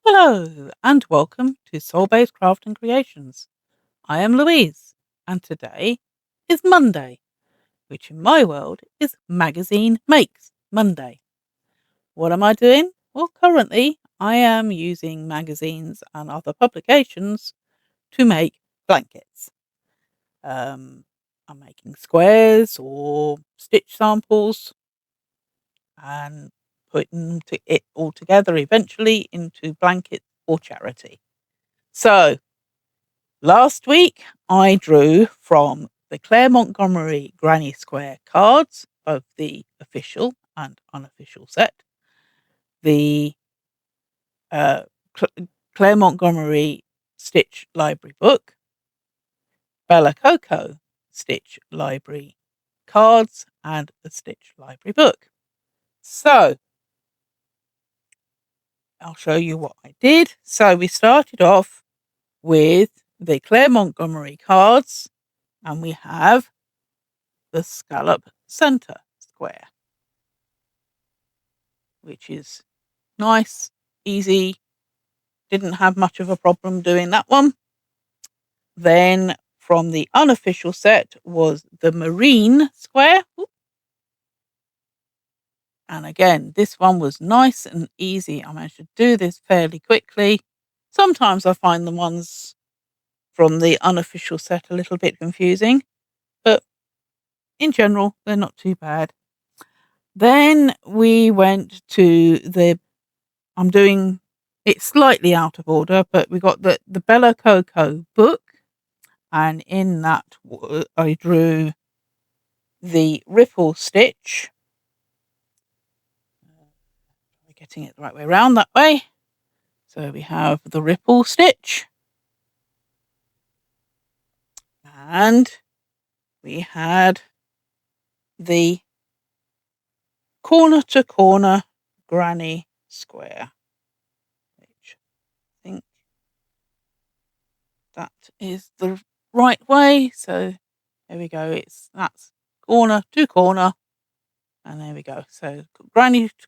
Hello and welcome to Soul-Based Craft and Creations. I am Louise and today is Monday, which in my world is Magazine Makes Monday. What am I doing? Well, currently I am using magazines and other publications to make blankets. I'm making squares or stitch samples and putting it all together eventually into blankets for charity. So, last week I drew from the Montgomerie Granny Square cards, both the official and unofficial set, the uh, Montgomerie Stitch Library book, Bella Coco Stitch Library cards, and the Stitch Library book. So, I'll show you what I did. So, we started off with the Montgomerie cards, and we have the scallop center square, which is nice, easy. Didn't have much of a problem doing that one. Then from the unofficial set was the marine square. And again, this one was nice and easy. I managed to do this fairly quickly. Sometimes I find the ones from the unofficial set a little bit confusing, but in general, they're not too bad. Then we went to I'm doing it slightly out of order, but we got the Bella Coco book, and in that I drew the ripple stitch. We're getting it the right way around that way. So we have the ripple stitch, and we had the corner to corner granny square, which I think that is the right way. So there we go. That's corner to corner, and there we go. So granny to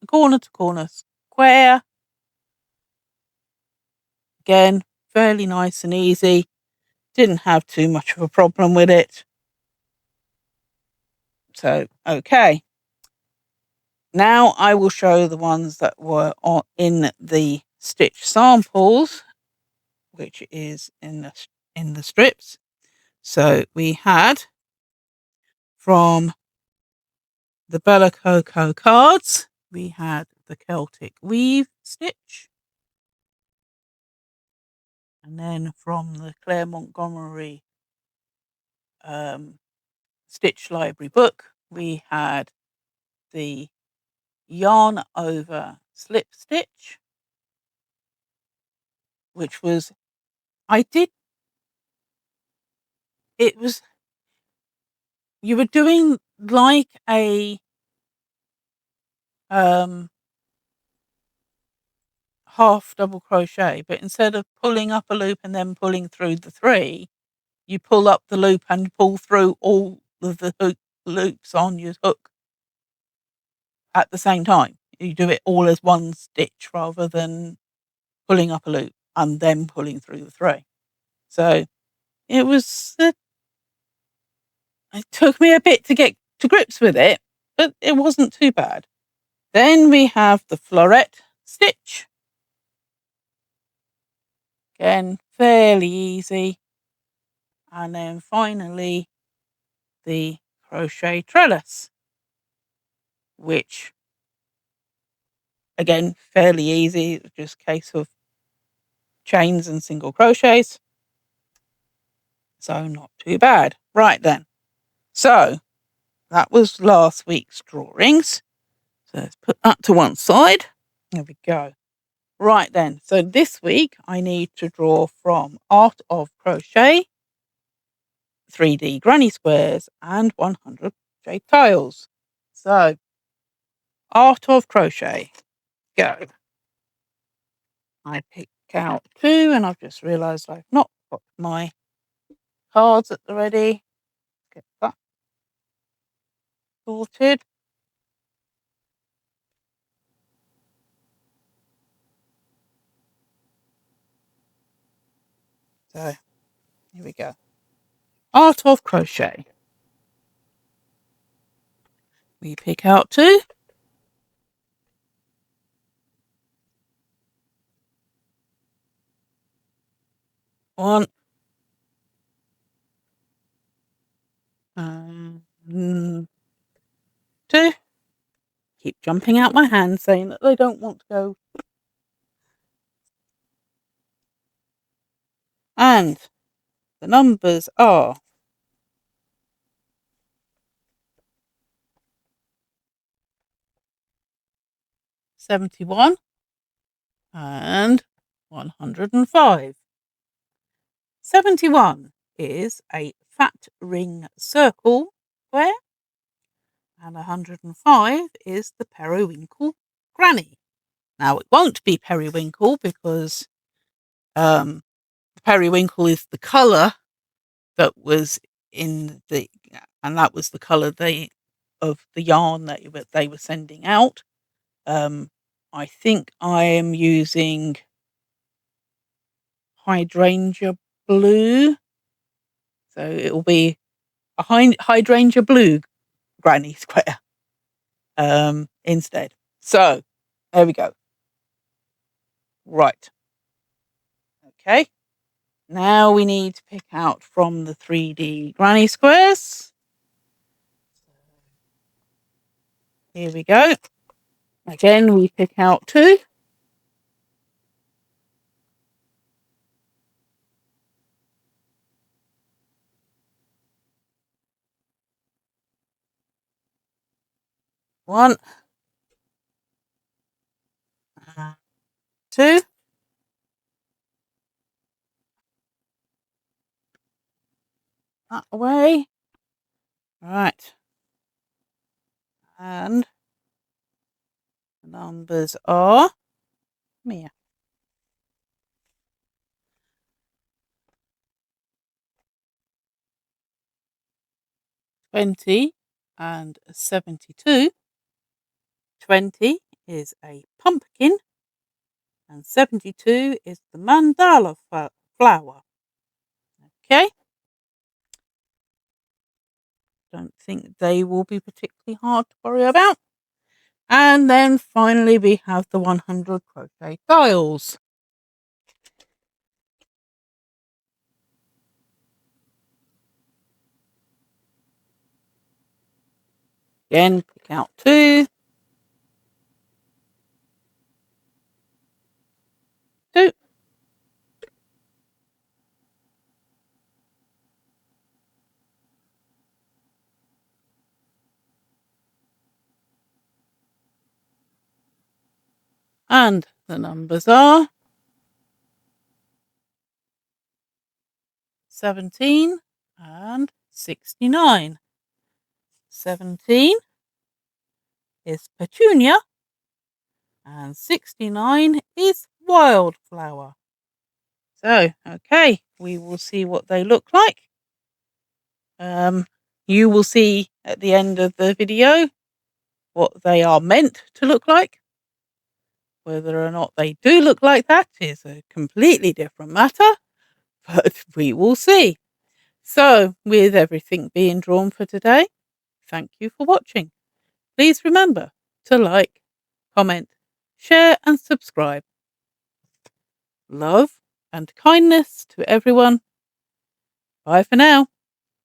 corner to corner square. Again, fairly nice and easy. Didn't have too much of a problem with it. So, okay. Now I will show the ones that were in the stitch samples, which is in the strips. So we had from the Bella Coco cards, we had the Celtic weave stitch. And then from the Montgomerie Stitch Library book, we had the yarn over slip stitch, which was, you were doing like a half double crochet, but instead of pulling up a loop and then pulling through the three, you pull up the loop and pull through all of the loops on your hook at the same time. You do it all as one stitch rather than pulling up a loop and then pulling through the three. So it took me a bit to get to grips with it, but it wasn't too bad. Then we have the floret stitch. Again, fairly easy. And then finally, the crochet trellis, which again, fairly easy, just a case of chains and single crochets. So not too bad. Right then. So that was last week's drawings. So let's put that to one side. There we go. Right then. So this week I need to draw from Art of Crochet, 3D granny squares, and 100 crochet tiles. So Art of Crochet. Go. I pick out two, and I've just realised I've not got my cards at the ready. Get that sorted. So here we go. Art of crochet. We pick out 2. 1. 2. Keep jumping out my hand saying that they don't want to go. And the numbers are 71 and 105. 71 is a fat ring circle square, and 105 is the periwinkle granny. Now, it won't be periwinkle because the periwinkle is the colour that was in the, and that was the colour of the yarn that they were sending out. I think I am using hydrangea blue, so it will be a hydrangea blue granny square instead. So there we go. Right. Okay. Now we need to pick out from the 3D granny squares. Here we go. Again, we pick out 2. 1, 2. That away. Right. And the numbers are 20 and 72. 20 is a pumpkin and 72 is the mandala flower. Okay. Don't think they will be particularly hard to worry about. And then finally we have the 100 crochet tiles. Again, pick out 2. 2. And the numbers are 17 and 69. 17 is petunia and 69 is wildflower. So, okay, we will see what they look like. You will see at the end of the video what they are meant to look like. Whether or not they do look like that is a completely different matter, but we will see. So, with everything being drawn for today, thank you for watching. Please remember to like, comment, share and subscribe. Love and kindness to everyone. Bye for now,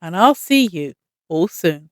and I'll see you all soon.